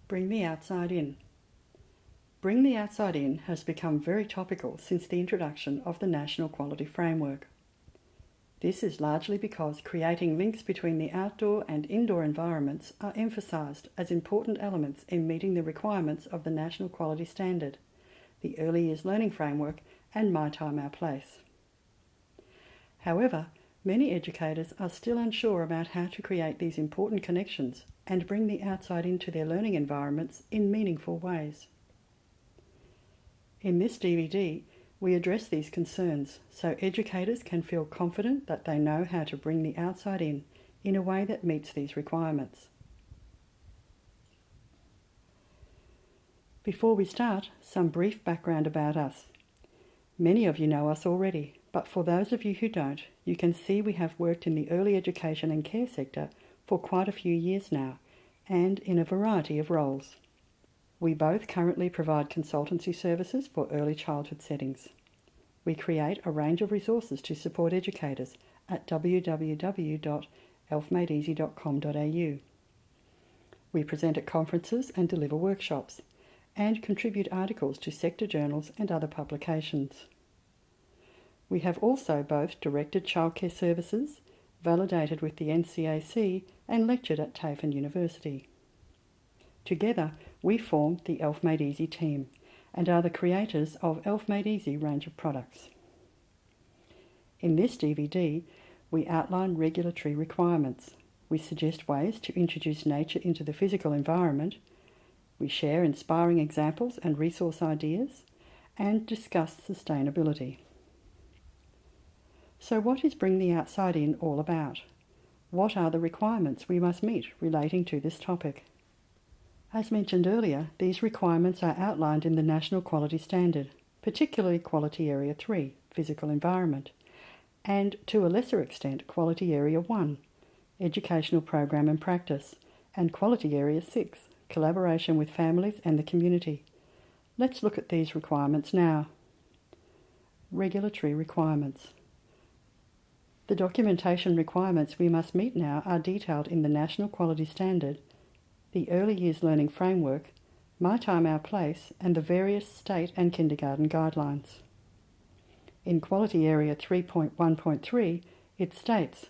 Bring the outside in. Bring the outside in has become very topical since the introduction of the National Quality Framework. This is largely because creating links between the outdoor and indoor environments are emphasised as important elements in meeting the requirements of the National Quality Standard, the Early Years Learning Framework, and My Time Our Place. However, many educators are still unsure about how to create these important connections and bring the outside into their learning environments in meaningful ways. In this DVD, we address these concerns so educators can feel confident that they know how to bring the outside in a way that meets these requirements. Before we start, some brief background about us. Many of you know us already, but for those of you who don't, you can see we have worked in the early education and care sector for quite a few years now, and in a variety of roles. We both currently provide consultancy services for early childhood settings. We create a range of resources to support educators at www.elfmadeeasy.com.au. We present at conferences and deliver workshops, and contribute articles to sector journals and other publications. We have also both directed childcare services, validated with the NCAC, and lectured at TAFE University. Together, we form the Elf Made Easy team and are the creators of Elf Made Easy range of products. In this DVD, we outline regulatory requirements. We suggest ways to introduce nature into the physical environment. We share inspiring examples and resource ideas, and discuss sustainability. So what is Bring the Outside In all about? What are the requirements we must meet relating to this topic? As mentioned earlier, these requirements are outlined in the National Quality Standard, particularly Quality Area 3, Physical Environment, and to a lesser extent Quality Area 1, Educational Program and Practice, and Quality Area 6, Collaboration with Families and the Community. Let's look at these requirements now. Regulatory requirements. The documentation requirements we must meet now are detailed in the National Quality Standard, the Early Years Learning Framework, My Time Our Place, and the various state and kindergarten guidelines. In Quality Area 3.1.3, it states,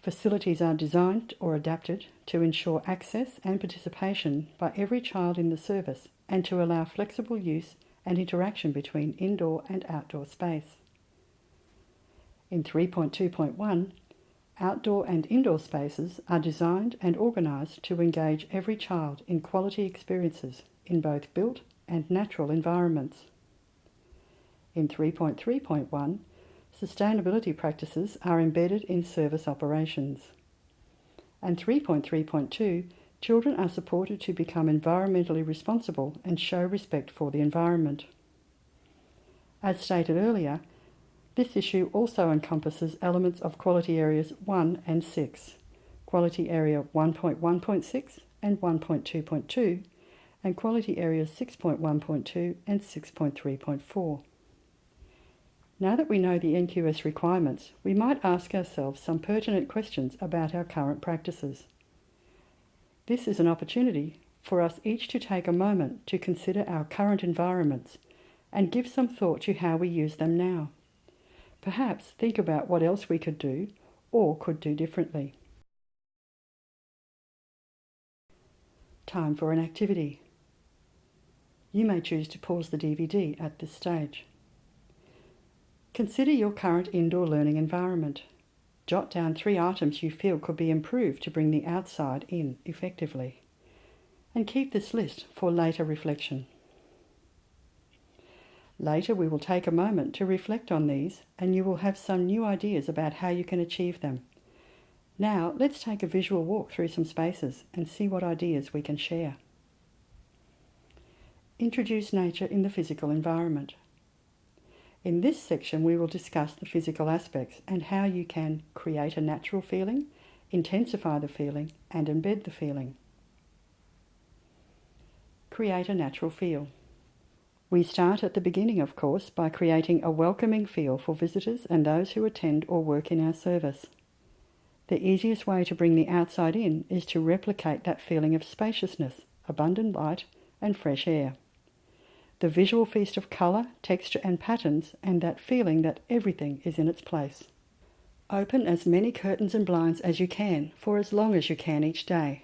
facilities are designed or adapted to ensure access and participation by every child in the service and to allow flexible use and interaction between indoor and outdoor space. In 3.2.1, outdoor and indoor spaces are designed and organised to engage every child in quality experiences in both built and natural environments. In 3.3.1, sustainability practices are embedded in service operations. And 3.3.2, children are supported to become environmentally responsible and show respect for the environment. As stated earlier, this issue also encompasses elements of Quality Areas 1 and 6, Quality Area 1.1.6 and 1.2.2, and Quality Areas 6.1.2 and 6.3.4. Now that we know the NQS requirements, we might ask ourselves some pertinent questions about our current practices. This is an opportunity for us each to take a moment to consider our current environments and give some thought to how we use them now. Perhaps think about what else we could do or could do differently. Time for an activity. You may choose to pause the DVD at this stage. Consider your current indoor learning environment. Jot down 3 items you feel could be improved to bring the outside in effectively. And keep this list for later reflection. Later we will take a moment to reflect on these and you will have some new ideas about how you can achieve them. Now let's take a visual walk through some spaces and see what ideas we can share. Introduce nature in the physical environment. In this section we will discuss the physical aspects and how you can create a natural feeling, intensify the feeling and embed the feeling. Create a natural feel. We start at the beginning, of course, by creating a welcoming feel for visitors and those who attend or work in our service. The easiest way to bring the outside in is to replicate that feeling of spaciousness, abundant light, and fresh air. The visual feast of colour, texture and patterns, and that feeling that everything is in its place. Open as many curtains and blinds as you can for as long as you can each day.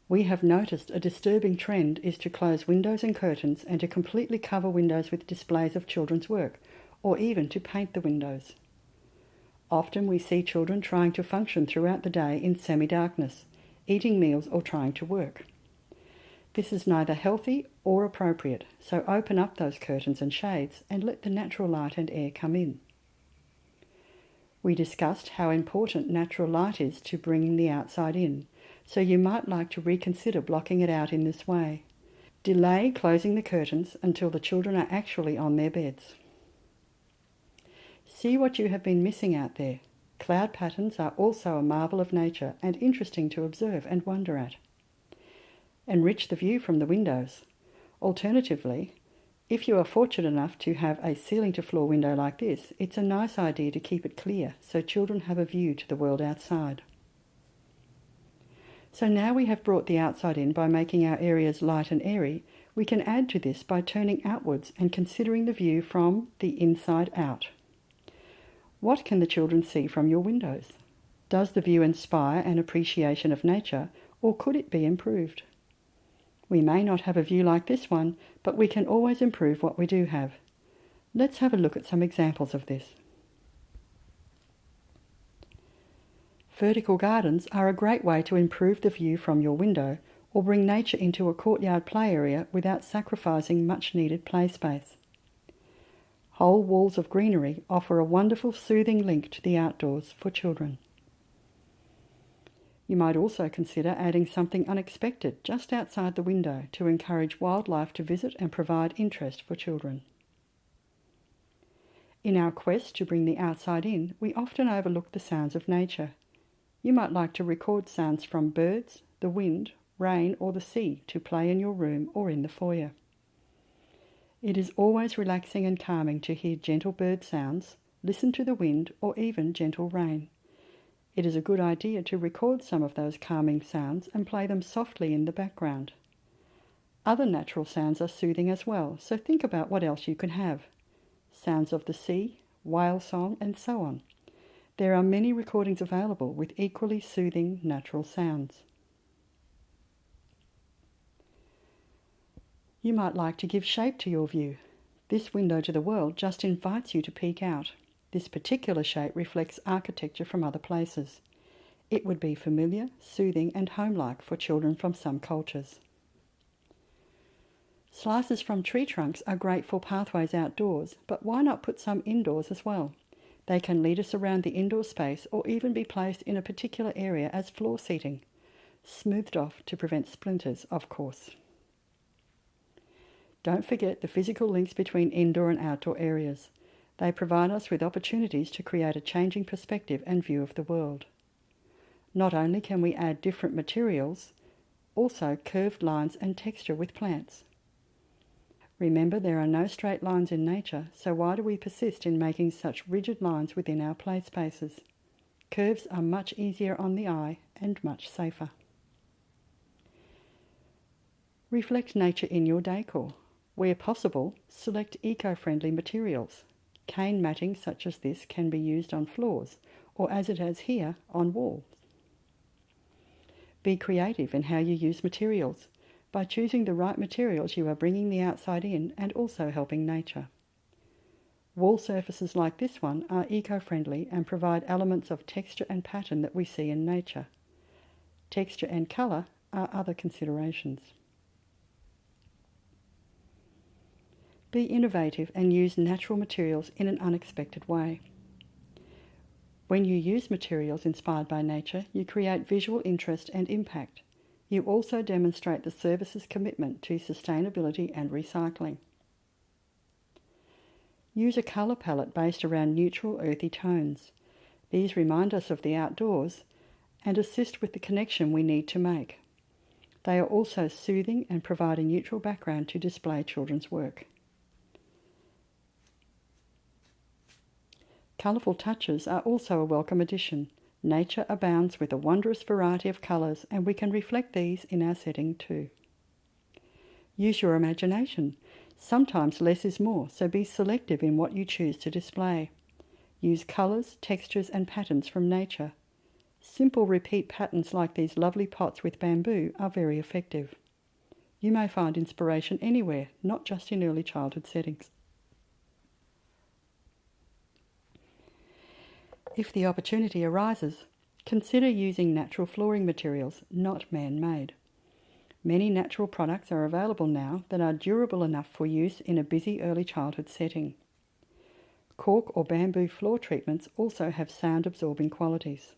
We have noticed a disturbing trend is to close windows and curtains and to completely cover windows with displays of children's work, or even to paint the windows. Often we see children trying to function throughout the day in semi-darkness, eating meals or trying to work. This is neither healthy or appropriate, so open up those curtains and shades and let the natural light and air come in. We discussed how important natural light is to bringing the outside in, so you might like to reconsider blocking it out in this way. Delay closing the curtains until the children are actually on their beds. See what you have been missing out there. Cloud patterns are also a marvel of nature and interesting to observe and wonder at. Enrich the view from the windows. Alternatively, if you are fortunate enough to have a ceiling-to-floor window like this, it's a nice idea to keep it clear so children have a view to the world outside. So now we have brought the outside in by making our areas light and airy, we can add to this by turning outwards and considering the view from the inside out. What can the children see from your windows? Does the view inspire an appreciation of nature, or could it be improved? We may not have a view like this one, but we can always improve what we do have. Let's have a look at some examples of this. Vertical gardens are a great way to improve the view from your window or bring nature into a courtyard play area without sacrificing much needed play space. Whole walls of greenery offer a wonderful soothing link to the outdoors for children. You might also consider adding something unexpected just outside the window to encourage wildlife to visit and provide interest for children. In our quest to bring the outside in, we often overlook the sounds of nature. You might like to record sounds from birds, the wind, rain, or the sea to play in your room or in the foyer. It is always relaxing and calming to hear gentle bird sounds, listen to the wind, or even gentle rain. It is a good idea to record some of those calming sounds and play them softly in the background. Other natural sounds are soothing as well, so think about what else you can have. Sounds of the sea, whale song, and so on. There are many recordings available with equally soothing natural sounds. You might like to give shape to your view. This window to the world just invites you to peek out. This particular shape reflects architecture from other places. It would be familiar, soothing, and homelike for children from some cultures. Slices from tree trunks are great for pathways outdoors, but why not put some indoors as well? They can lead us around the indoor space or even be placed in a particular area as floor seating. Smoothed off to prevent splinters, of course. Don't forget the physical links between indoor and outdoor areas. They provide us with opportunities to create a changing perspective and view of the world. Not only can we add different materials, also curved lines and texture with plants. Remember, there are no straight lines in nature, so why do we persist in making such rigid lines within our play spaces? Curves are much easier on the eye and much safer. Reflect nature in your decor. Where possible, select eco-friendly materials. Cane matting such as this can be used on floors, or as it has here, on walls. Be creative in how you use materials. By choosing the right materials, you are bringing the outside in and also helping nature. Wall surfaces like this one are eco-friendly and provide elements of texture and pattern that we see in nature. Texture and colour are other considerations. Be innovative and use natural materials in an unexpected way. When you use materials inspired by nature, you create visual interest and impact. You also demonstrate the service's commitment to sustainability and recycling. Use a colour palette based around neutral earthy tones. These remind us of the outdoors and assist with the connection we need to make. They are also soothing and provide a neutral background to display children's work. Colourful touches are also a welcome addition. Nature abounds with a wondrous variety of colours, and we can reflect these in our setting too. Use your imagination. Sometimes less is more, so be selective in what you choose to display. Use colours, textures and patterns from nature. Simple repeat patterns like these lovely pots with bamboo are very effective. You may find inspiration anywhere, not just in early childhood settings. If the opportunity arises, consider using natural flooring materials, not man-made. Many natural products are available now that are durable enough for use in a busy early childhood setting. Cork or bamboo floor treatments also have sound-absorbing qualities.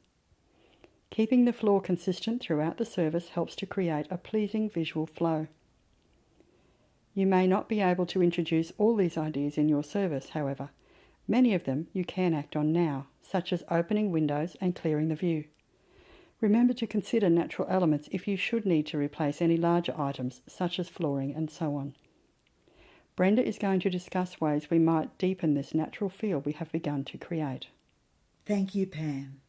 Keeping the floor consistent throughout the service helps to create a pleasing visual flow. You may not be able to introduce all these ideas in your service, however. Many of them you can act on now, such as opening windows and clearing the view. Remember to consider natural elements if you should need to replace any larger items, such as flooring and so on. Brenda is going to discuss ways we might deepen this natural feel we have begun to create. Thank you, Pam.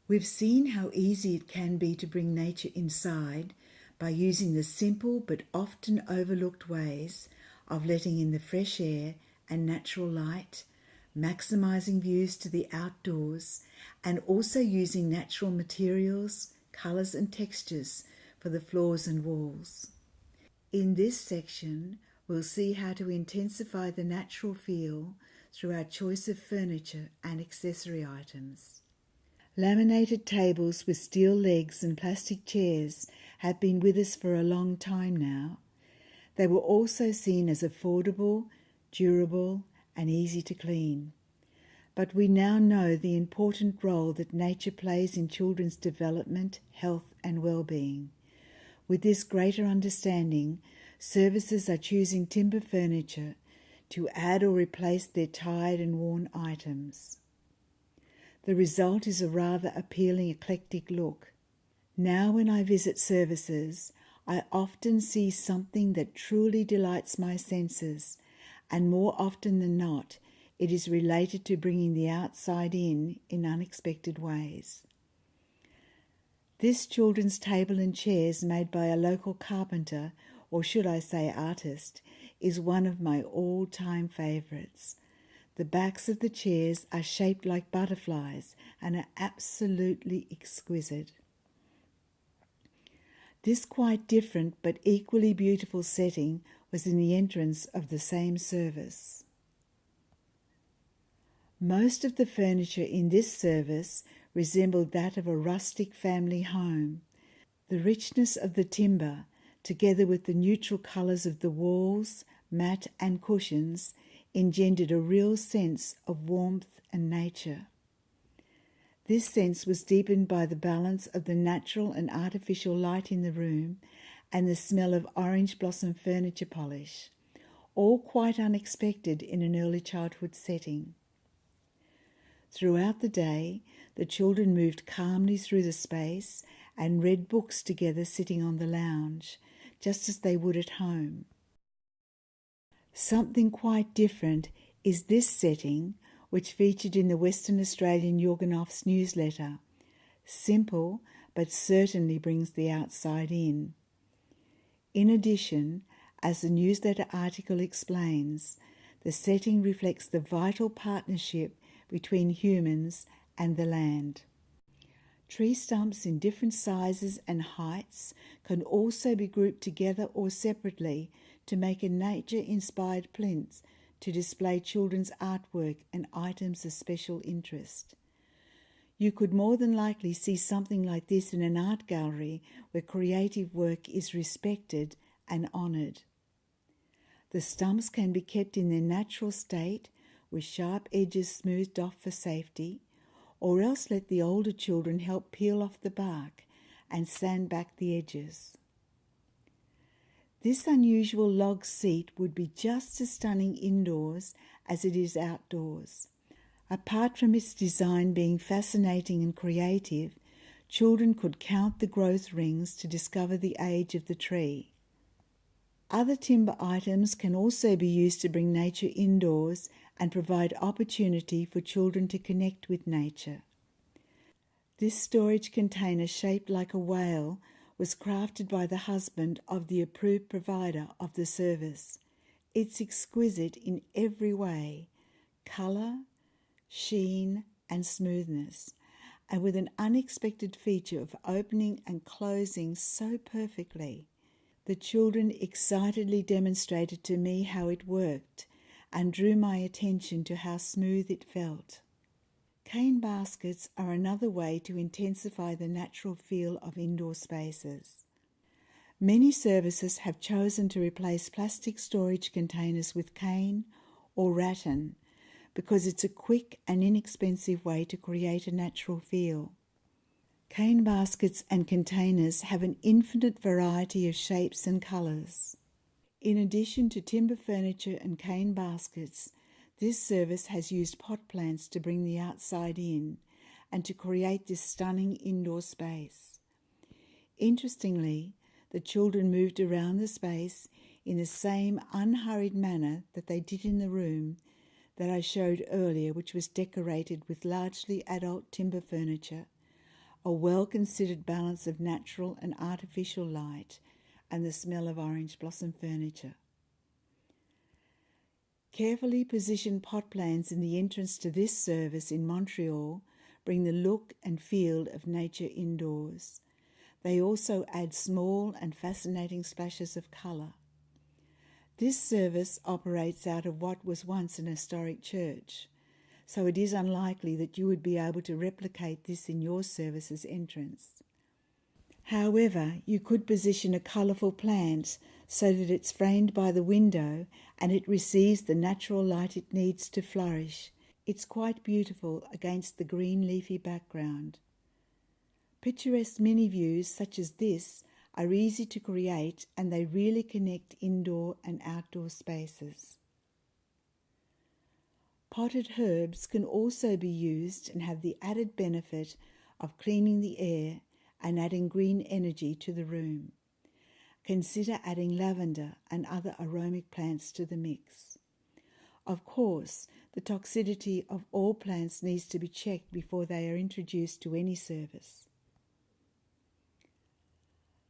We've seen how easy it can be to bring nature inside by using the simple but often overlooked ways of letting in the fresh air and natural light, maximising views to the outdoors, and also using natural materials, colours and textures for the floors and walls. In this section, we'll see how to intensify the natural feel through our choice of furniture and accessory items. Laminated tables with steel legs and plastic chairs have been with us for a long time now. They were also seen as affordable, durable, and easy to clean. But we now know the important role that nature plays in children's development, health, and well-being. With this greater understanding, services are choosing timber furniture to add or replace their tired and worn items. The result is a rather appealing eclectic look. Now when I visit services, I often see something that truly delights my senses, and more often than not, it is related to bringing the outside in unexpected ways. This children's table and chairs made by a local carpenter, or should I say artist, is one of my all-time favourites. The backs of the chairs are shaped like butterflies and are absolutely exquisite. This quite different but equally beautiful setting was in the entrance of the same service. Most of the furniture in this service resembled that of a rustic family home. The richness of the timber, together with the neutral colours of the walls, mat and cushions, engendered a real sense of warmth and nature. This sense was deepened by the balance of the natural and artificial light in the room and the smell of orange blossom furniture polish, all quite unexpected in an early childhood setting. Throughout the day, the children moved calmly through the space and read books together sitting on the lounge, just as they would at home. Something quite different is this setting, which featured in the Western Australian Yorgonoff's newsletter. Simple, but certainly brings the outside in. In addition, as the newsletter article explains, the setting reflects the vital partnership between humans and the land. Tree stumps in different sizes and heights can also be grouped together or separately to make a nature-inspired plinth to display children's artwork and items of special interest. You could more than likely see something like this in an art gallery where creative work is respected and honoured. The stumps can be kept in their natural state with sharp edges smoothed off for safety, or else let the older children help peel off the bark and sand back the edges. This unusual log seat would be just as stunning indoors as it is outdoors. Apart from its design being fascinating and creative, children could count the growth rings to discover the age of the tree. Other timber items can also be used to bring nature indoors and provide opportunity for children to connect with nature. This storage container shaped like a whale was crafted by the husband of the approved provider of the service. It's exquisite in every way, colour, sheen and smoothness, and with an unexpected feature of opening and closing so perfectly. The children excitedly demonstrated to me how it worked and drew my attention to how smooth it felt. Cane baskets are another way to intensify the natural feel of indoor spaces. Many services have chosen to replace plastic storage containers with cane or rattan because it's a quick and inexpensive way to create a natural feel. Cane baskets and containers have an infinite variety of shapes and colours. In addition to timber furniture and cane baskets, this service has used pot plants to bring the outside in and to create this stunning indoor space. Interestingly, the children moved around the space in the same unhurried manner that they did in the room that I showed earlier, which was decorated with largely adult timber furniture, a well-considered balance of natural and artificial light, and the smell of orange blossom furniture. Carefully positioned pot plants in the entrance to this service in Montreal bring the look and feel of nature indoors. They also add small and fascinating splashes of colour. This service operates out of what was once an historic church, so it is unlikely that you would be able to replicate this in your service's entrance. However, you could position a colourful plant so that it's framed by the window and it receives the natural light it needs to flourish. It's quite beautiful against the green leafy background. Picturesque mini-views such as this are easy to create and they really connect indoor and outdoor spaces. Potted herbs can also be used and have the added benefit of cleaning the air and adding green energy to the room. Consider adding lavender and other aromatic plants to the mix. Of course, the toxicity of all plants needs to be checked before they are introduced to any service.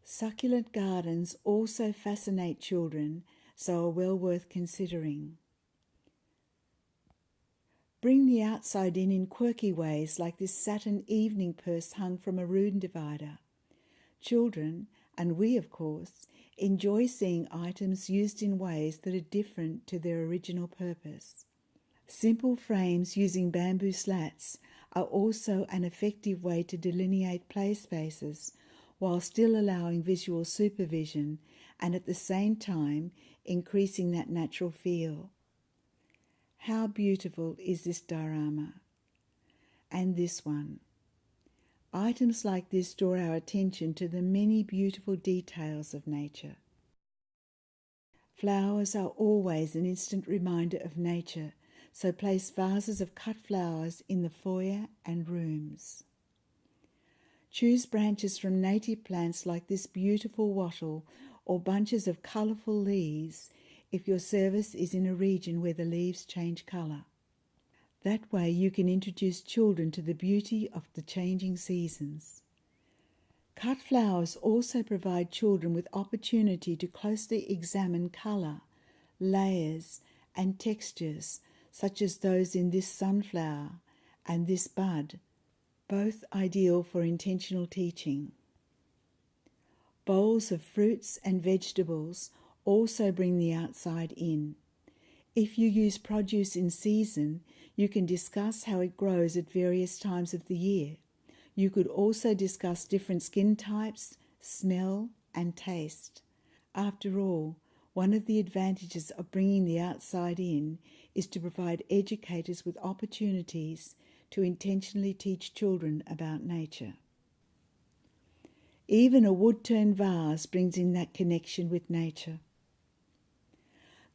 Succulent gardens also fascinate children, so are well worth considering. Bring the outside in quirky ways like this satin evening purse hung from a room divider. Children, and we of course, enjoy seeing items used in ways that are different to their original purpose. Simple frames using bamboo slats are also an effective way to delineate play spaces while still allowing visual supervision and at the same time increasing that natural feel. How beautiful is this diorama? And this one. Items like this draw our attention to the many beautiful details of nature. Flowers are always an instant reminder of nature, so place vases of cut flowers in the foyer and rooms. Choose branches from native plants like this beautiful wattle or bunches of colourful leaves if your service is in a region where the leaves change colour. That way you can introduce children to the beauty of the changing seasons. Cut flowers also provide children with opportunity to closely examine colour, layers and textures such as those in this sunflower and this bud, both ideal for intentional teaching. Bowls of fruits and vegetables also bring the outside in. If you use produce in season, you can discuss how it grows at various times of the year. You could also discuss different skin types, smell, and taste. After all, one of the advantages of bringing the outside in is to provide educators with opportunities to intentionally teach children about nature. Even a wood-turned vase brings in that connection with nature.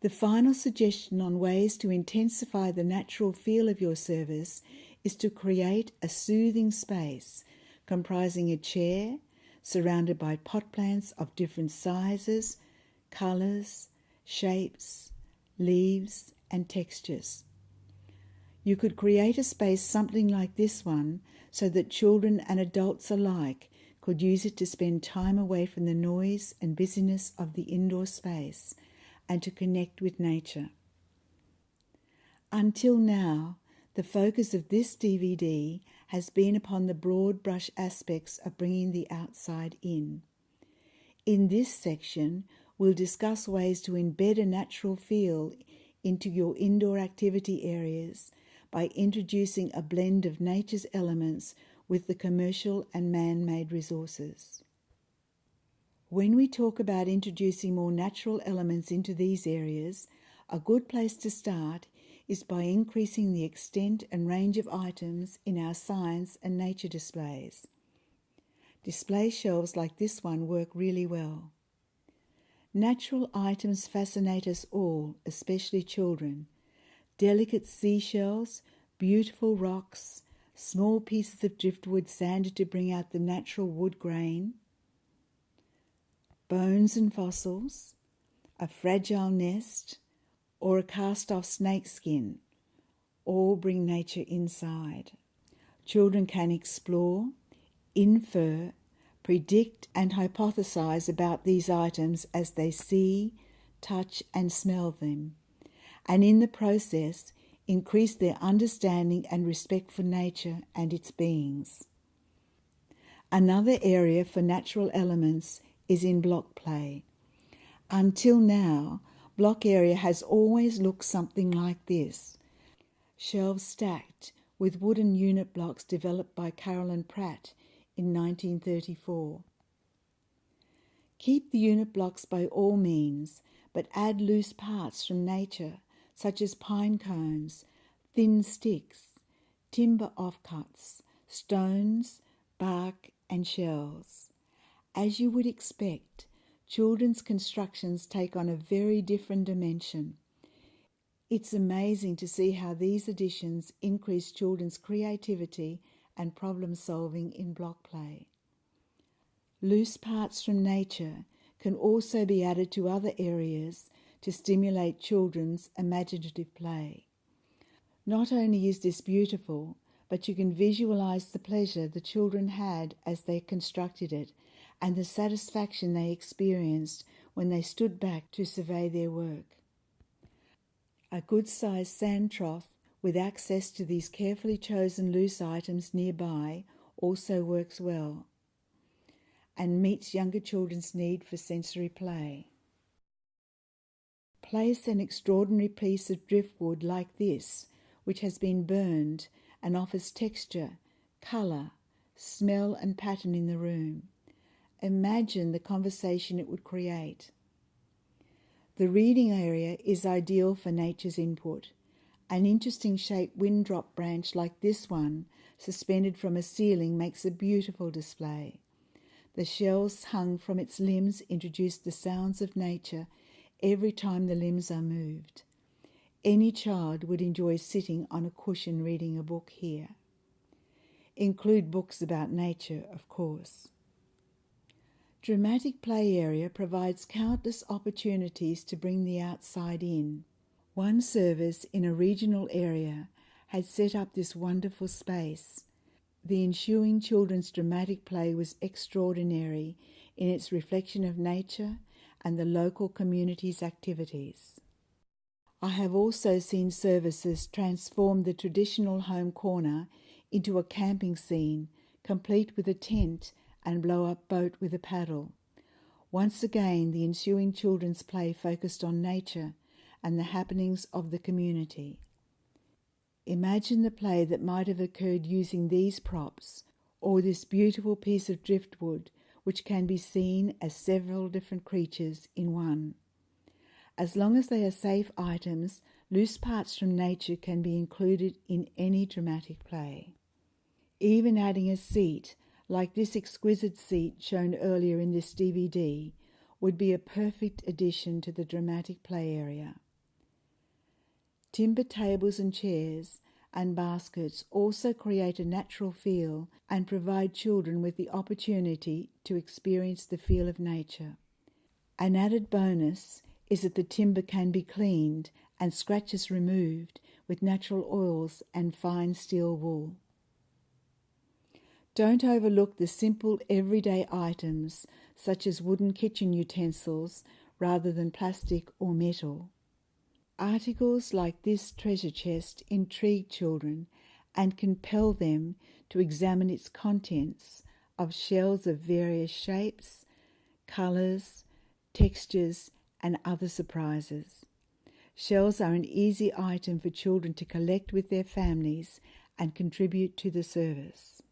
The final suggestion on ways to intensify the natural feel of your service is to create a soothing space comprising a chair surrounded by pot plants of different sizes, colours, shapes, leaves and textures. You could create a space something like this one so that children and adults alike could use it to spend time away from the noise and busyness of the indoor space and to connect with nature. Until now, the focus of this DVD has been upon the broad brush aspects of bringing the outside in. In this section, we'll discuss ways to embed a natural feel into your indoor activity areas by introducing a blend of nature's elements with the commercial and man-made resources. When we talk about introducing more natural elements into these areas, a good place to start is by increasing the extent and range of items in our science and nature displays. Display shelves like this one work really well. Natural items fascinate us all, especially children. Delicate seashells, beautiful rocks, small pieces of driftwood sanded to bring out the natural wood grain, bones and fossils, a fragile nest, or a cast-off snake skin, all bring nature inside. Children can explore, infer, predict and hypothesize about these items as they see, touch and smell them, and in the process increase their understanding and respect for nature and its beings. Another area for natural elements is in block play. Until now, block area has always looked something like this: shelves stacked with wooden unit blocks developed by Carolyn Pratt in 1934. Keep the unit blocks by all means, but add loose parts from nature, such as pine cones, thin sticks, timber offcuts, stones, bark and shells. As you would expect, children's constructions take on a very different dimension. It's amazing to see how these additions increase children's creativity and problem solving in block play. Loose parts from nature can also be added to other areas to stimulate children's imaginative play. Not only is this beautiful, but you can visualize the pleasure the children had as they constructed it and the satisfaction they experienced when they stood back to survey their work. A good-sized sand trough with access to these carefully chosen loose items nearby also works well and meets younger children's need for sensory play. Place an extraordinary piece of driftwood like this, which has been burned and offers texture, colour, smell and pattern in the room. Imagine the conversation it would create. The reading area is ideal for nature's input. An interesting shaped windrop branch like this one, suspended from a ceiling, makes a beautiful display. The shells hung from its limbs introduce the sounds of nature every time the limbs are moved. Any child would enjoy sitting on a cushion reading a book here. Include books about nature, of course. Dramatic play area provides countless opportunities to bring the outside in. One service in a regional area had set up this wonderful space. The ensuing children's dramatic play was extraordinary in its reflection of nature and the local community's activities. I have also seen services transform the traditional home corner into a camping scene, complete with a tent and blow-up boat with a paddle. Once again, the ensuing children's play focused on nature and the happenings of the community. Imagine the play that might have occurred using these props or this beautiful piece of driftwood, which can be seen as several different creatures in one. As long as they are safe items, loose parts from nature can be included in any dramatic play. Even adding a seat, like this exquisite seat shown earlier in this DVD, would be a perfect addition to the dramatic play area. Timber tables and chairs and baskets also create a natural feel and provide children with the opportunity to experience the feel of nature. An added bonus is that the timber can be cleaned and scratches removed with natural oils and fine steel wool. Don't overlook the simple everyday items such as wooden kitchen utensils rather than plastic or metal. Articles like this treasure chest intrigue children and compel them to examine its contents of shells of various shapes, colours, textures and other surprises. Shells are an easy item for children to collect with their families and contribute to the service.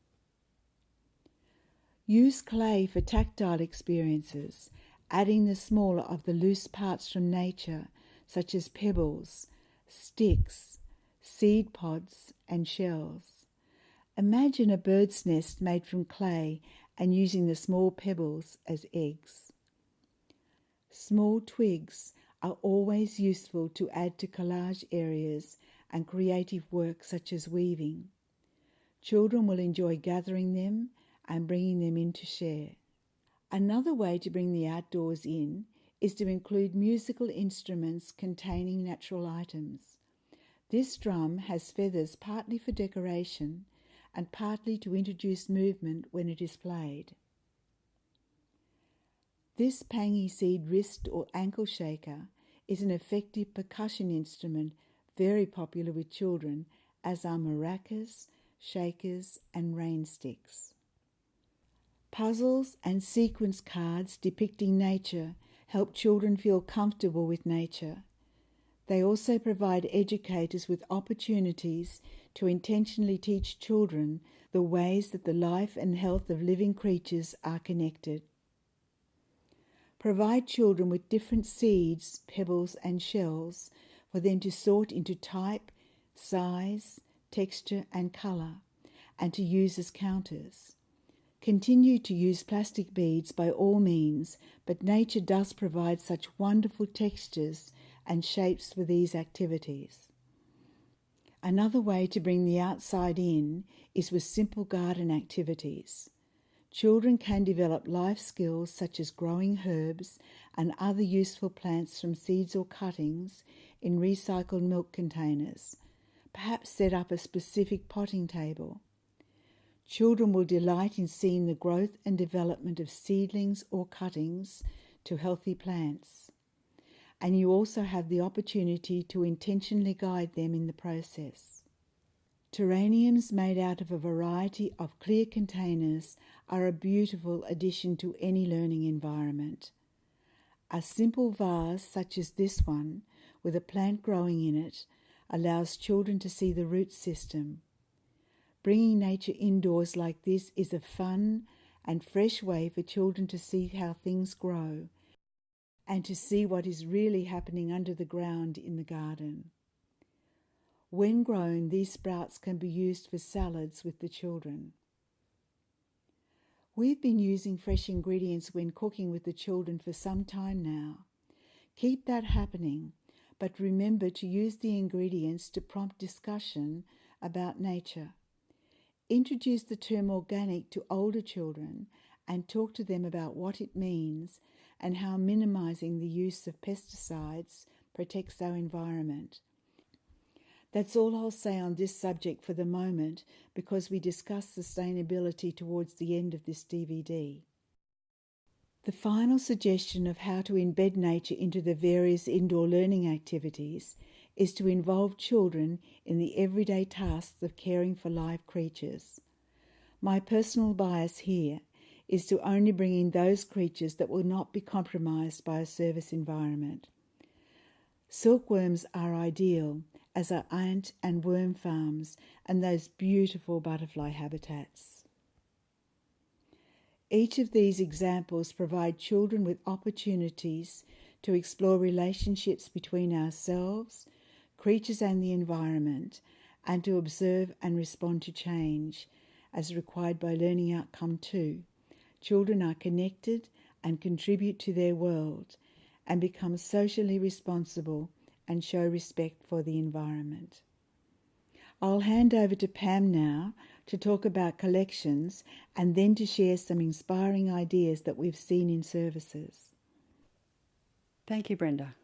Use clay for tactile experiences, adding the smaller of the loose parts from nature, such as pebbles, sticks, seed pods, and shells. Imagine a bird's nest made from clay and using the small pebbles as eggs. Small twigs are always useful to add to collage areas and creative work such as weaving. Children will enjoy gathering them and bringing them in to share. Another way to bring the outdoors in is to include musical instruments containing natural items. This drum has feathers partly for decoration and partly to introduce movement when it is played. This pangy seed wrist or ankle shaker is an effective percussion instrument very popular with children, as are maracas, shakers and rain sticks. Puzzles and sequence cards depicting nature help children feel comfortable with nature. They also provide educators with opportunities to intentionally teach children the ways that the life and health of living creatures are connected. Provide children with different seeds, pebbles and shells for them to sort into type, size, texture and colour, and to use as counters. Continue to use plastic beads by all means, but nature does provide such wonderful textures and shapes for these activities. Another way to bring the outside in is with simple garden activities. Children can develop life skills such as growing herbs and other useful plants from seeds or cuttings in recycled milk containers. Perhaps set up a specific potting table. Children will delight in seeing the growth and development of seedlings or cuttings to healthy plants. And you also have the opportunity to intentionally guide them in the process. Terrariums made out of a variety of clear containers are a beautiful addition to any learning environment. A simple vase such as this one, with a plant growing in it, allows children to see the root system. Bringing nature indoors like this is a fun and fresh way for children to see how things grow and to see what is really happening under the ground in the garden. When grown, these sprouts can be used for salads with the children. We've been using fresh ingredients when cooking with the children for some time now. Keep that happening, but remember to use the ingredients to prompt discussion about nature. Introduce the term organic to older children and talk to them about what it means and how minimizing the use of pesticides protects our environment. That's all I'll say on this subject for the moment because we discuss sustainability towards the end of this DVD. The final suggestion of how to embed nature into the various indoor learning activities is to involve children in the everyday tasks of caring for live creatures. My personal bias here is to only bring in those creatures that will not be compromised by a service environment. Silkworms are ideal, as are ant and worm farms and those beautiful butterfly habitats. Each of these examples provide children with opportunities to explore relationships between ourselves, creatures and the environment, and to observe and respond to change, as required by Learning Outcome 2. Children are connected and contribute to their world and become socially responsible and show respect for the environment. I'll hand over to Pam now to talk about collections and then to share some inspiring ideas that we've seen in services. Thank you, Brenda.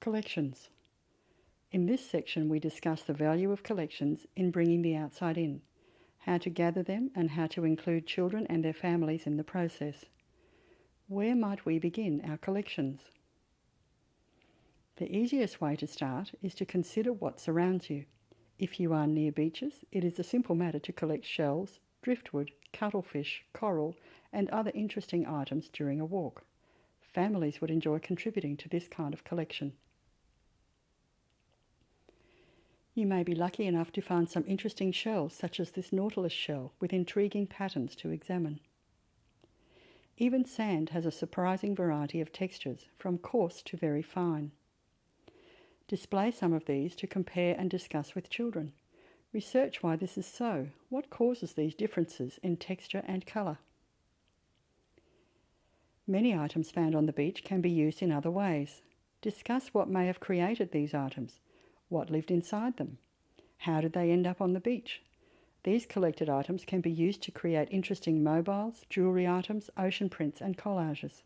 Collections. In this section, we discuss the value of collections in bringing the outside in, how to gather them, and how to include children and their families in the process. Where might we begin our collections? The easiest way to start is to consider what surrounds you. If you are near beaches, it is a simple matter to collect shells, driftwood, cuttlefish, coral, and other interesting items during a walk. Families would enjoy contributing to this kind of collection. You may be lucky enough to find some interesting shells, such as this nautilus shell, with intriguing patterns to examine. Even sand has a surprising variety of textures, from coarse to very fine. Display some of these to compare and discuss with children. Research why this is so. What causes these differences in texture and colour? Many items found on the beach can be used in other ways. Discuss what may have created these items. What lived inside them? How did they end up on the beach? These collected items can be used to create interesting mobiles, jewellery items, ocean prints and collages.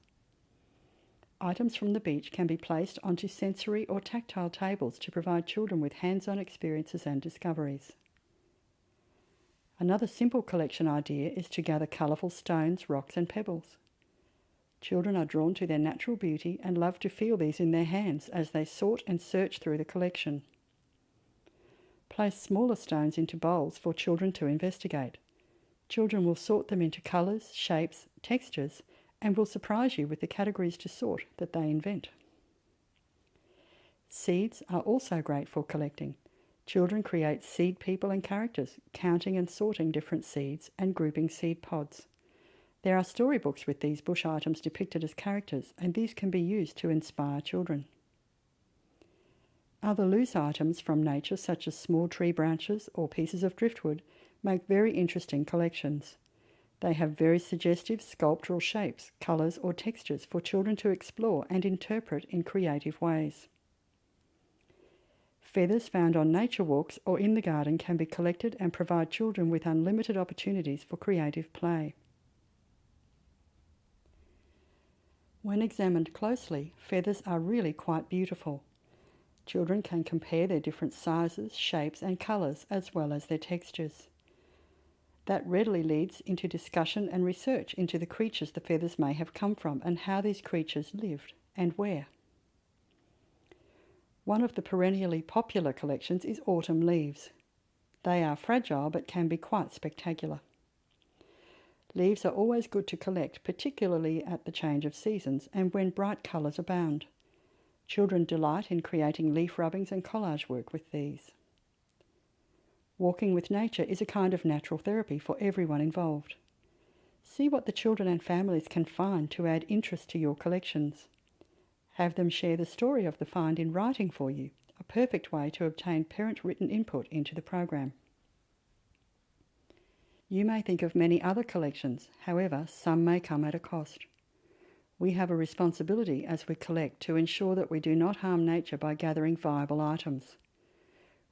Items from the beach can be placed onto sensory or tactile tables to provide children with hands-on experiences and discoveries. Another simple collection idea is to gather colourful stones, rocks and pebbles. Children are drawn to their natural beauty and love to feel these in their hands as they sort and search through the collection. Place smaller stones into bowls for children to investigate. Children will sort them into colours, shapes, textures, and will surprise you with the categories to sort that they invent. Seeds are also great for collecting. Children create seed people and characters, counting and sorting different seeds and grouping seed pods. There are storybooks with these bush items depicted as characters, and these can be used to inspire children. Other loose items from nature, such as small tree branches or pieces of driftwood, make very interesting collections. They have very suggestive sculptural shapes, colours or textures for children to explore and interpret in creative ways. Feathers found on nature walks or in the garden can be collected and provide children with unlimited opportunities for creative play. When examined closely, feathers are really quite beautiful. Children can compare their different sizes, shapes and colours as well as their textures. That readily leads into discussion and research into the creatures the feathers may have come from and how these creatures lived and where. One of the perennially popular collections is autumn leaves. They are fragile but can be quite spectacular. Leaves are always good to collect, particularly at the change of seasons and when bright colours abound. Children delight in creating leaf rubbings and collage work with these. Walking with nature is a kind of natural therapy for everyone involved. See what the children and families can find to add interest to your collections. Have them share the story of the find in writing for you, a perfect way to obtain parent-written input into the program. You may think of many other collections, however, some may come at a cost. We have a responsibility as we collect to ensure that we do not harm nature by gathering viable items.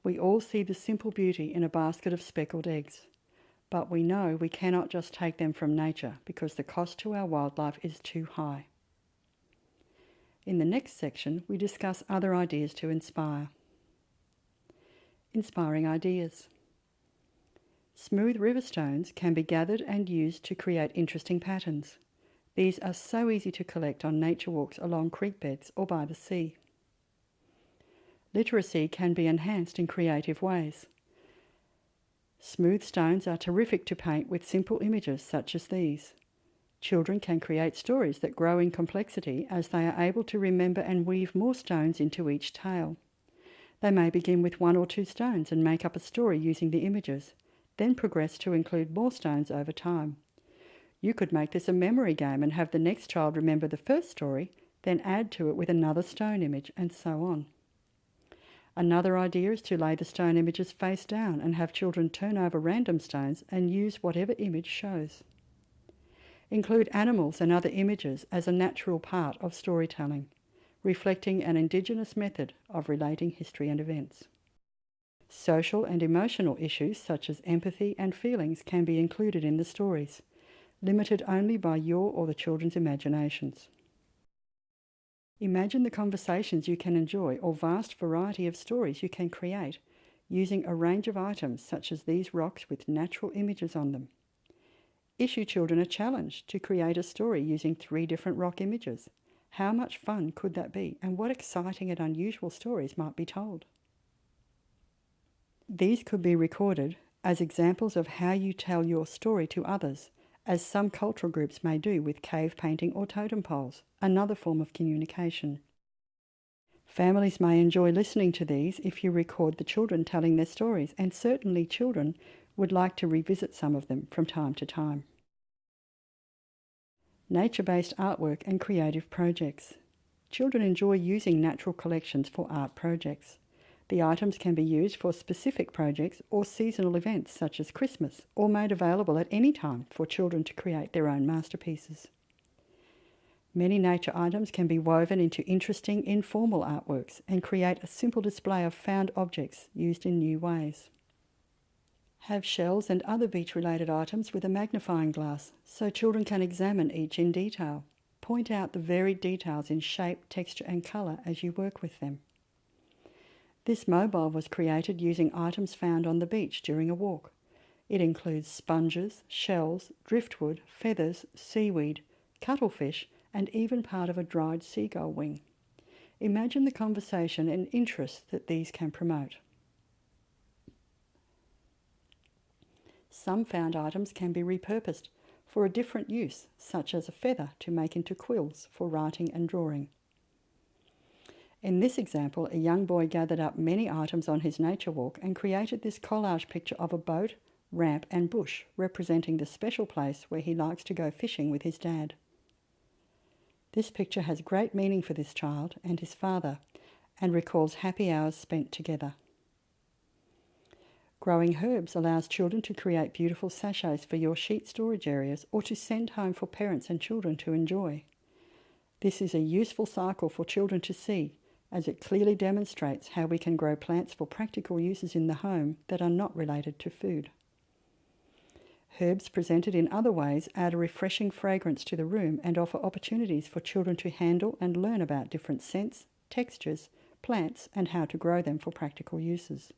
We all see the simple beauty in a basket of speckled eggs, but we know we cannot just take them from nature because the cost to our wildlife is too high. In the next section, we discuss other ideas to inspire. Inspiring ideas. Smooth river stones can be gathered and used to create interesting patterns. These are so easy to collect on nature walks along creek beds or by the sea. Literacy can be enhanced in creative ways. Smooth stones are terrific to paint with simple images such as these. Children can create stories that grow in complexity as they are able to remember and weave more stones into each tale. They may begin with 1 or 2 stones and make up a story using the images, then progress to include more stones over time. You could make this a memory game and have the next child remember the first story, then add to it with another stone image, and so on. Another idea is to lay the stone images face down and have children turn over random stones and use whatever image shows. Include animals and other images as a natural part of storytelling, reflecting an Indigenous method of relating history and events. Social and emotional issues such as empathy and feelings can be included in the stories, limited only by your or the children's imaginations. Imagine the conversations you can enjoy or vast variety of stories you can create using a range of items such as these rocks with natural images on them. Issue children a challenge to create a story using 3 different rock images. How much fun could that be, and what exciting and unusual stories might be told? These could be recorded as examples of how you tell your story to others, as some cultural groups may do with cave painting or totem poles, another form of communication. Families may enjoy listening to these if you record the children telling their stories, and certainly children would like to revisit some of them from time to time. Nature-based artwork and creative projects. Children enjoy using natural collections for art projects. The items can be used for specific projects or seasonal events such as Christmas, or made available at any time for children to create their own masterpieces. Many nature items can be woven into interesting informal artworks and create a simple display of found objects used in new ways. Have shells and other beach-related items with a magnifying glass so children can examine each in detail. Point out the varied details in shape, texture and colour as you work with them. This mobile was created using items found on the beach during a walk. It includes sponges, shells, driftwood, feathers, seaweed, cuttlefish, and even part of a dried seagull wing. Imagine the conversation and interest that these can promote. Some found items can be repurposed for a different use, such as a feather to make into quills for writing and drawing. In this example, a young boy gathered up many items on his nature walk and created this collage picture of a boat, ramp and bush, representing the special place where he likes to go fishing with his dad. This picture has great meaning for this child and his father, and recalls happy hours spent together. Growing herbs allows children to create beautiful sachets for your sheet storage areas or to send home for parents and children to enjoy. This is a useful cycle for children to see, as it clearly demonstrates how we can grow plants for practical uses in the home that are not related to food. Herbs presented in other ways add a refreshing fragrance to the room and offer opportunities for children to handle and learn about different scents, textures, plants, and how to grow them for practical uses.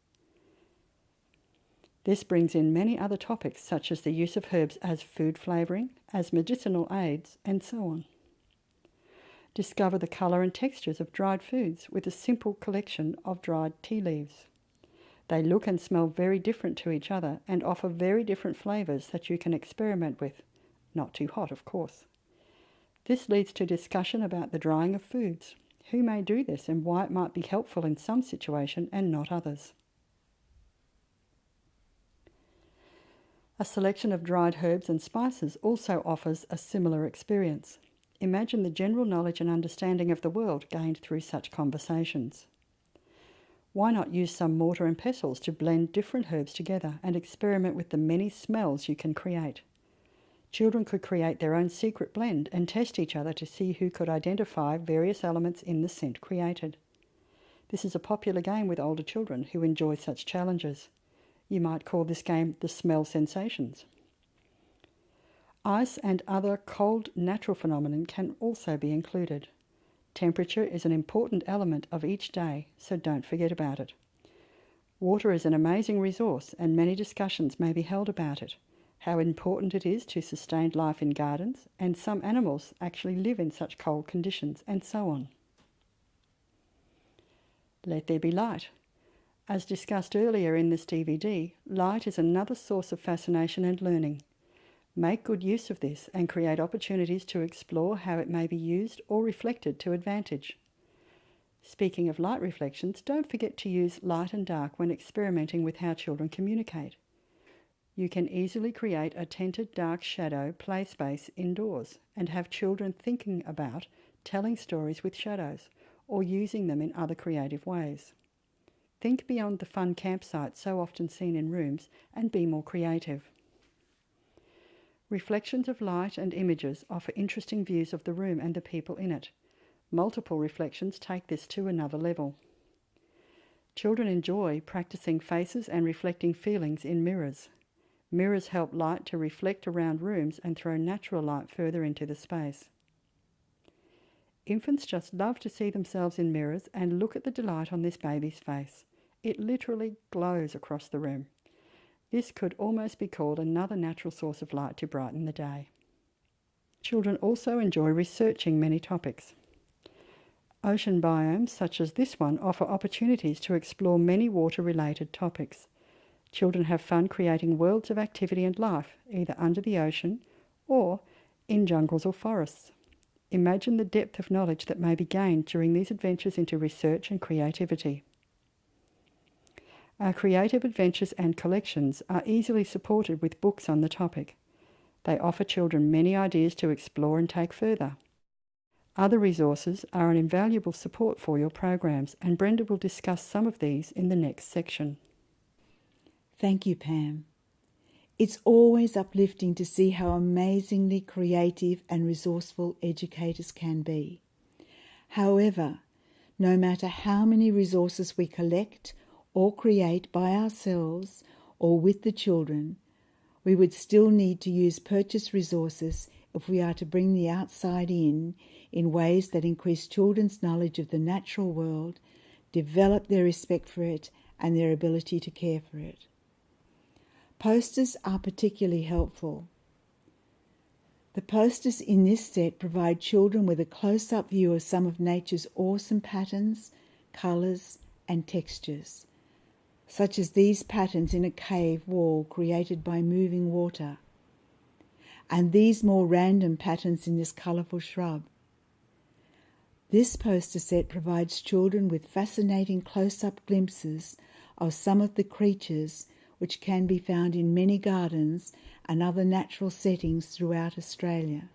This brings in many other topics such as the use of herbs as food flavouring, as medicinal aids, and so on. Discover the colour and textures of dried foods with a simple collection of dried tea leaves. They look and smell very different to each other and offer very different flavours that you can experiment with. Not too hot, of course. This leads to discussion about the drying of foods, who may do this and why it might be helpful in some situation and not others. A selection of dried herbs and spices also offers a similar experience. Imagine the general knowledge and understanding of the world gained through such conversations. Why not use some mortar and pestles to blend different herbs together and experiment with the many smells you can create? Children could create their own secret blend and test each other to see who could identify various elements in the scent created. This is a popular game with older children who enjoy such challenges. You might call this game the Smell Sensations. Ice and other cold natural phenomena can also be included. Temperature is an important element of each day, so don't forget about it. Water is an amazing resource and many discussions may be held about it, how important it is to sustained life in gardens, and some animals actually live in such cold conditions, and so on. Let there be light. As discussed earlier in this DVD, light is another source of fascination and learning. Make good use of this and create opportunities to explore how it may be used or reflected to advantage. Speaking of light reflections, don't forget to use light and dark when experimenting with how children communicate. You can easily create a tinted dark shadow play space indoors and have children thinking about telling stories with shadows or using them in other creative ways. Think beyond the fun campsites so often seen in rooms and be more creative. Reflections of light and images offer interesting views of the room and the people in it. Multiple reflections take this to another level. Children enjoy practicing faces and reflecting feelings in mirrors. Mirrors help light to reflect around rooms and throw natural light further into the space. Infants just love to see themselves in mirrors and look at the delight on this baby's face. It literally glows across the room. This could almost be called another natural source of light to brighten the day. Children also enjoy researching many topics. Ocean biomes such as this one offer opportunities to explore many water-related topics. Children have fun creating worlds of activity and life, either under the ocean or in jungles or forests. Imagine the depth of knowledge that may be gained during these adventures into research and creativity. Our creative adventures and collections are easily supported with books on the topic. They offer children many ideas to explore and take further. Other resources are an invaluable support for your programs, and Brenda will discuss some of these in the next section. Thank you, Pam. It's always uplifting to see how amazingly creative and resourceful educators can be. However, no matter how many resources we collect or create by ourselves or with the children, we would still need to use purchased resources if we are to bring the outside in ways that increase children's knowledge of the natural world, develop their respect for it, and their ability to care for it. Posters are particularly helpful. The posters in this set provide children with a close-up view of some of nature's awesome patterns, colours, and textures, such as these patterns in a cave wall created by moving water, and these more random patterns in this colourful shrub. This poster set provides children with fascinating close-up glimpses of some of the creatures which can be found in many gardens and other natural settings throughout Australia.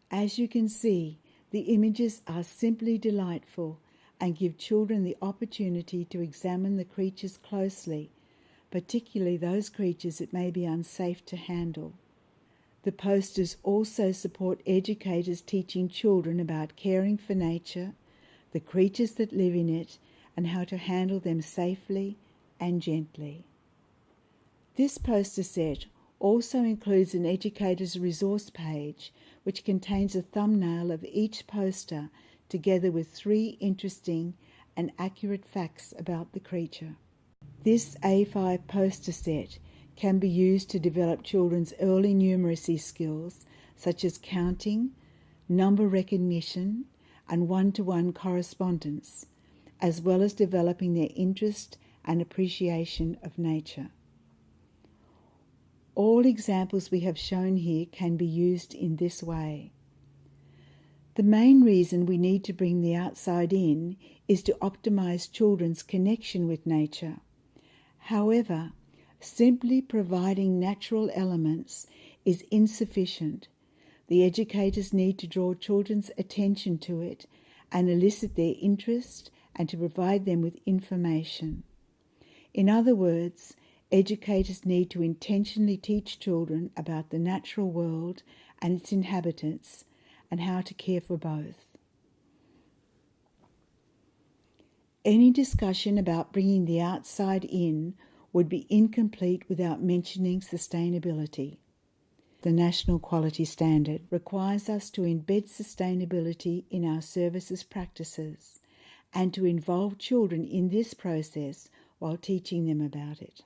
As you can see, the images are simply delightful and give children the opportunity to examine the creatures closely, particularly those creatures that may be unsafe to handle. The posters also support educators teaching children about caring for nature, the creatures that live in it, and how to handle them safely and gently. This poster set also includes an educator's resource page, which contains a thumbnail of each poster together with 3 interesting and accurate facts about the creature. This A5 poster set can be used to develop children's early numeracy skills such as counting, number recognition, and one-to-one correspondence, as well as developing their interest and appreciation of nature. All examples we have shown here can be used in this way. The main reason we need to bring the outside in is to optimize children's connection with nature. However, simply providing natural elements is insufficient. The educators need to draw children's attention to it and elicit their interest and to provide them with information. In other words, educators need to intentionally teach children about the natural world and its inhabitants and how to care for both. Any discussion about bringing the outside in would be incomplete without mentioning sustainability. The National Quality Standard requires us to embed sustainability in our services practices and to involve children in this process while teaching them about it.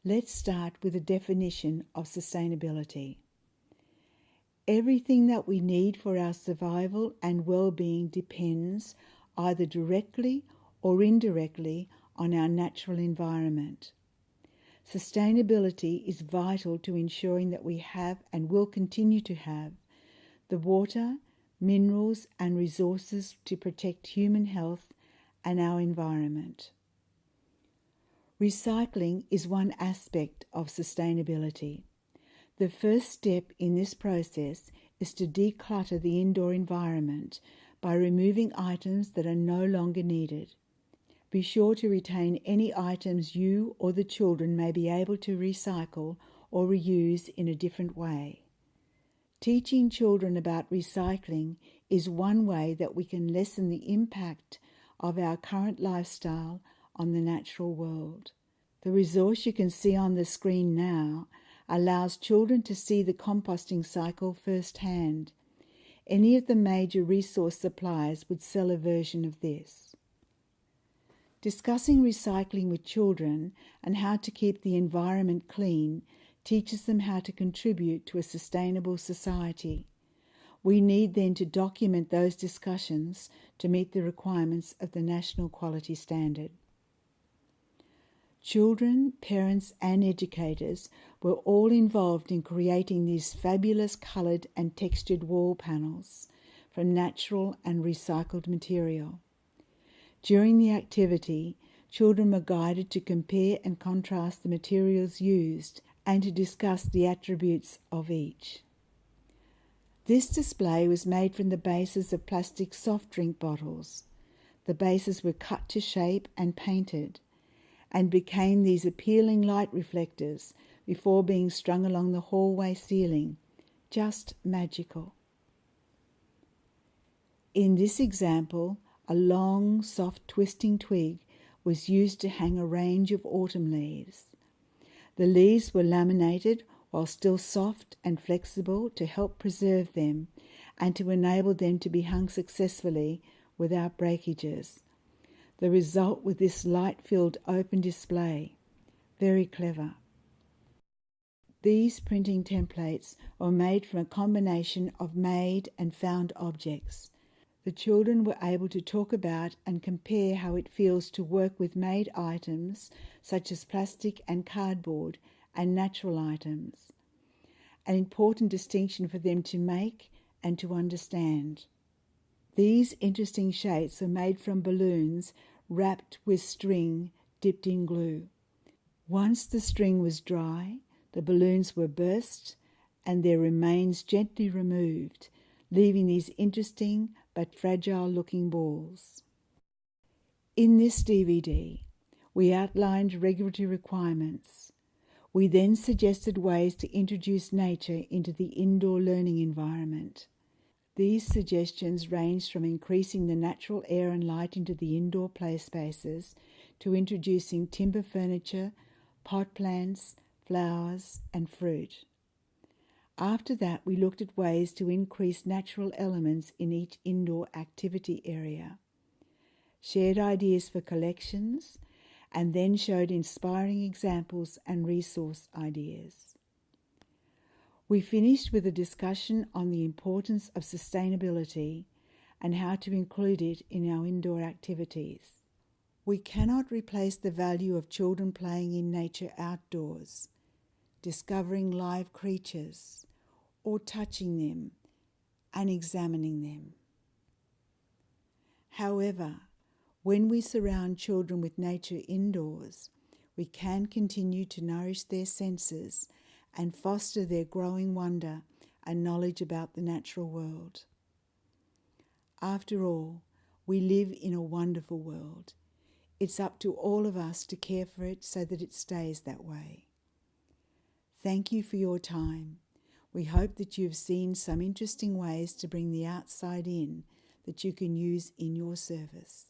Let's start with a definition of sustainability. Everything that we need for our survival and well-being depends either directly or indirectly on our natural environment. Sustainability is vital to ensuring that we have and will continue to have the water, minerals and resources to protect human health and our environment. Recycling is one aspect of sustainability. The first step in this process is to declutter the indoor environment by removing items that are no longer needed. Be sure to retain any items you or the children may be able to recycle or reuse in a different way. Teaching children about recycling is one way that we can lessen the impact of our current lifestyle on the natural world. The resource you can see on the screen now allows children to see the composting cycle firsthand. Any of the major resource suppliers would sell a version of this. Discussing recycling with children and how to keep the environment clean teaches them how to contribute to a sustainable society. We need then to document those discussions to meet the requirements of the National Quality Standard. Children, parents and educators were all involved in creating these fabulous coloured and textured wall panels from natural and recycled material. During the activity, children were guided to compare and contrast the materials used and to discuss the attributes of each. This display was made from the bases of plastic soft drink bottles. The bases were cut to shape and painted, and became these appealing light reflectors before being strung along the hallway ceiling. Just magical. In this example, a long, soft twisting twig was used to hang a range of autumn leaves. The leaves were laminated while still soft and flexible to help preserve them and to enable them to be hung successfully without breakages. The result was this light-filled open display. Very clever. These printing templates are made from a combination of made and found objects. The children were able to talk about and compare how it feels to work with made items such as plastic and cardboard and natural items. An important distinction for them to make and to understand. These interesting shapes were made from balloons wrapped with string dipped in glue. Once the string was dry, the balloons were burst and their remains gently removed, leaving these interesting but fragile-looking balls. In this DVD, we outlined regulatory requirements. We then suggested ways to introduce nature into the indoor learning environment. These suggestions ranged from increasing the natural air and light into the indoor play spaces to introducing timber furniture, pot plants, flowers and fruit. After that, we looked at ways to increase natural elements in each indoor activity area, shared ideas for collections, and then showed inspiring examples and resource ideas. We finished with a discussion on the importance of sustainability and how to include it in our indoor activities. We cannot replace the value of children playing in nature outdoors, discovering live creatures, or touching them and examining them. However, when we surround children with nature indoors, we can continue to nourish their senses and foster their growing wonder and knowledge about the natural world. After all, we live in a wonderful world. It's up to all of us to care for it so that it stays that way. Thank you for your time. We hope that you've seen some interesting ways to bring the outside in that you can use in your service.